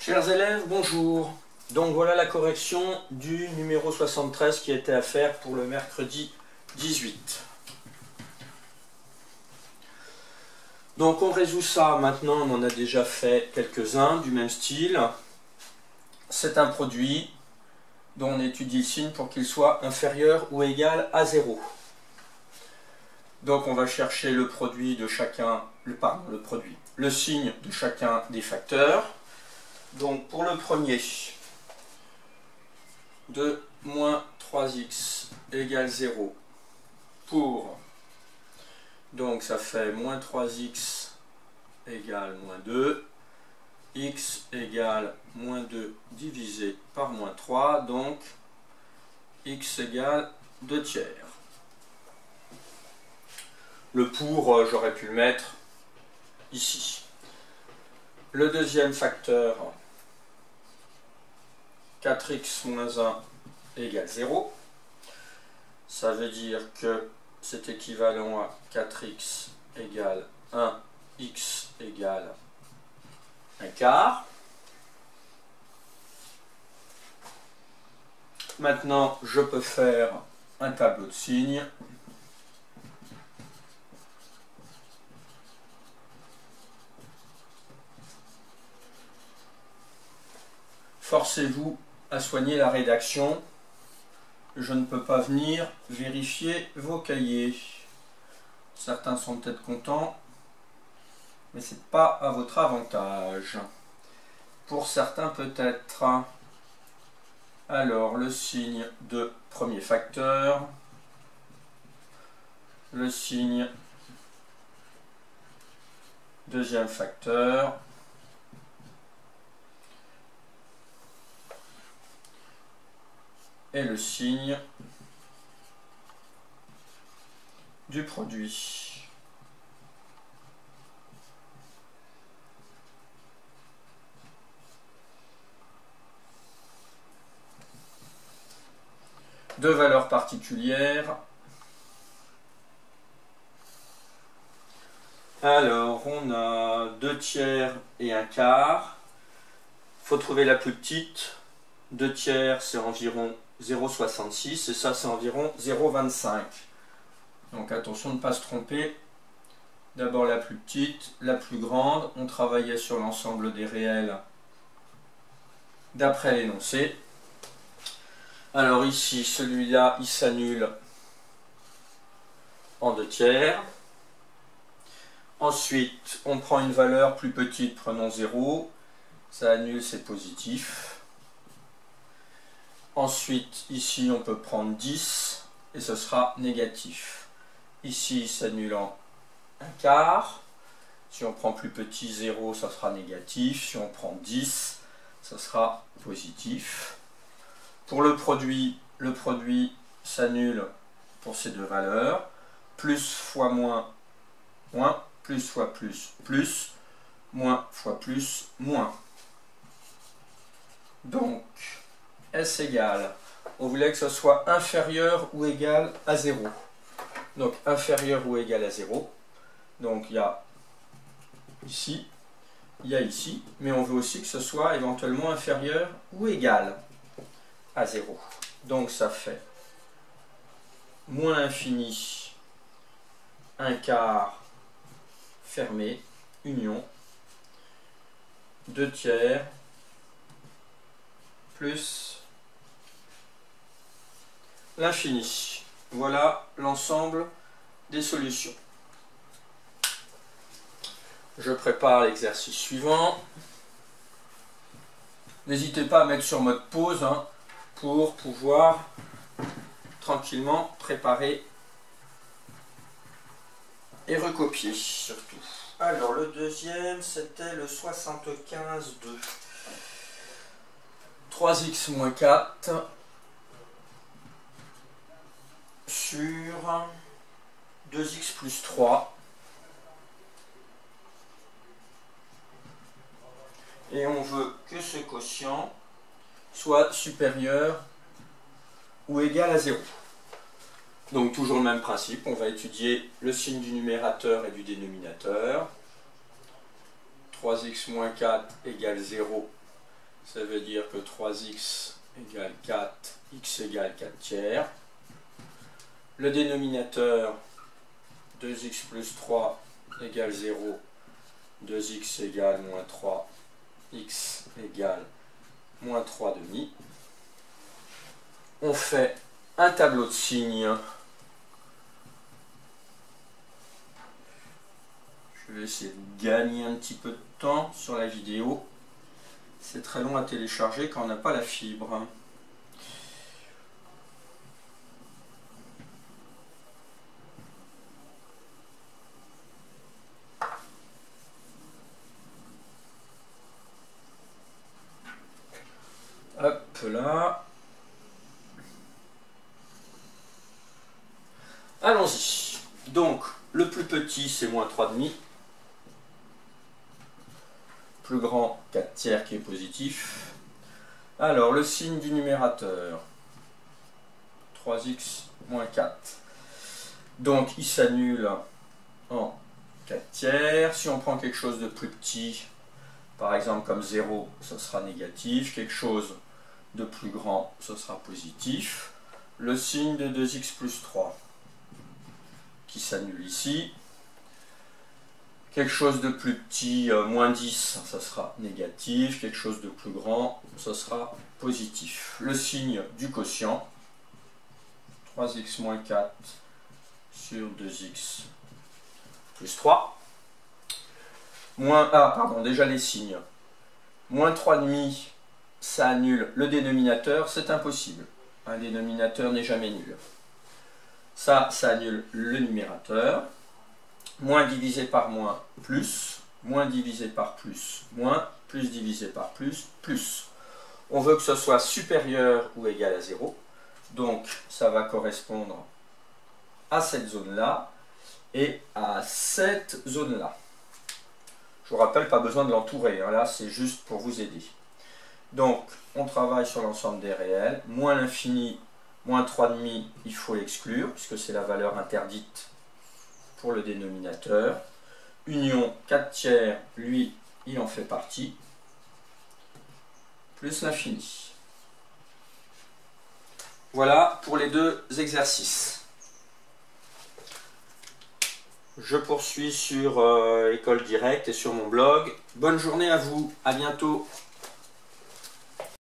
Chers élèves, bonjour. Donc voilà la correction du numéro 73 qui était à faire pour le mercredi 18. Donc on résout ça maintenant, on en a déjà fait quelques-uns du même style. C'est un produit dont on étudie le signe pour qu'il soit inférieur ou égal à 0. Donc on va chercher le produit de chacun, le signe de chacun des facteurs. Donc pour le premier, de moins 3x égale 0 pour, donc ça fait moins 3x égale moins 2, x égale moins 2 divisé par moins 3, donc x égale 2 tiers. Le pour, j'aurais pu le mettre ici. Le deuxième facteur, 4x moins 1 égale 0. Ça veut dire que c'est équivalent à 4x égale 1, x égale 1 quart. Maintenant, je peux faire un tableau de signes. Forcez-vous à soigner la rédaction. Je ne peux pas venir vérifier vos cahiers. Certains sont peut-être contents, mais ce n'est pas à votre avantage. Pour certains peut-être. Alors, le signe de premier facteur, le signe deuxième facteur, et le signe du produit. Deux valeurs particulières. Alors, on a 2 tiers et 1 quart. Il faut trouver la plus petite. 2 tiers, c'est environ 0,66 et ça, c'est environ 0,25. Donc, attention de ne pas se tromper. D'abord la plus petite, la plus grande. On travaillait sur l'ensemble des réels d'après l'énoncé. Alors ici, celui-là, il s'annule en 2 tiers. Ensuite, on prend une valeur plus petite, prenons 0. Ça annule, c'est positif. Ensuite, ici, on peut prendre 10 et ce sera négatif. Ici, il s'annule en 1 quart. Si on prend plus petit, 0, ça sera négatif. Si on prend 10, ça sera positif. Pour le produit s'annule pour ces deux valeurs. Plus fois moins, moins. Plus fois plus, plus. Moins fois plus, moins. Donc, S égale, on voulait que ce soit inférieur ou égal à 0. Donc, inférieur ou égal à 0. Donc, il y a ici, il y a ici. Mais on veut aussi que ce soit éventuellement inférieur ou égal à 0. Donc ça fait moins l'infini, 1 quart fermé, union, 2 tiers, plus l'infini. Voilà l'ensemble des solutions. Je prépare l'exercice suivant. N'hésitez pas à mettre sur mode pause, pour pouvoir tranquillement préparer et recopier surtout. Alors le deuxième, c'était le 75 de 3x moins 4 sur 2x plus 3. Et on veut que ce quotient soit supérieur ou égal à 0. Donc toujours le même principe, on va étudier le signe du numérateur et du dénominateur. 3x moins 4 égale 0 Ça veut dire que 3x égale 4, x égale 4 tiers. Le dénominateur, 2x plus 3 égale 0, 2x égale moins 3, x égale moins 3 demi. On fait un tableau de signes. Je vais essayer de gagner un petit peu de temps sur la vidéo. C'est très long à télécharger quand on n'a pas la fibre. Hop là. Allons-y. Donc, le plus petit, c'est moins 3,5. Plus grand, 4 tiers qui est positif. Alors, le signe du numérateur. 3x moins 4. Donc, il s'annule en 4 tiers. Si on prend quelque chose de plus petit, par exemple comme 0, ce sera négatif. Quelque chose de plus grand, ce sera positif. Le signe de 2x plus 3 qui s'annule ici. Quelque chose de plus petit, moins 10, ça sera négatif. Quelque chose de plus grand, ce sera positif. Le signe du quotient, 3x moins 4 sur 2x plus 3. Déjà les signes. Moins 3,5, ça annule le dénominateur, c'est impossible. Un dénominateur n'est jamais nul. Ça annule le numérateur. Moins divisé par moins, plus. Moins divisé par plus, moins. Plus divisé par plus, plus. On veut que ce soit supérieur ou égal à 0. Donc, ça va correspondre à cette zone-là et à cette zone-là. Je vous rappelle, pas besoin de l'entourer. Hein. Là, c'est juste pour vous aider. Donc, on travaille sur l'ensemble des réels. Moins l'infini, moins 3,5, il faut l'exclure, puisque c'est la valeur interdite pour le dénominateur. Union 4 tiers, lui, il en fait partie. Plus l'infini. Voilà pour les deux exercices. Je poursuis sur École Directe et sur mon blog. Bonne journée à vous, à bientôt.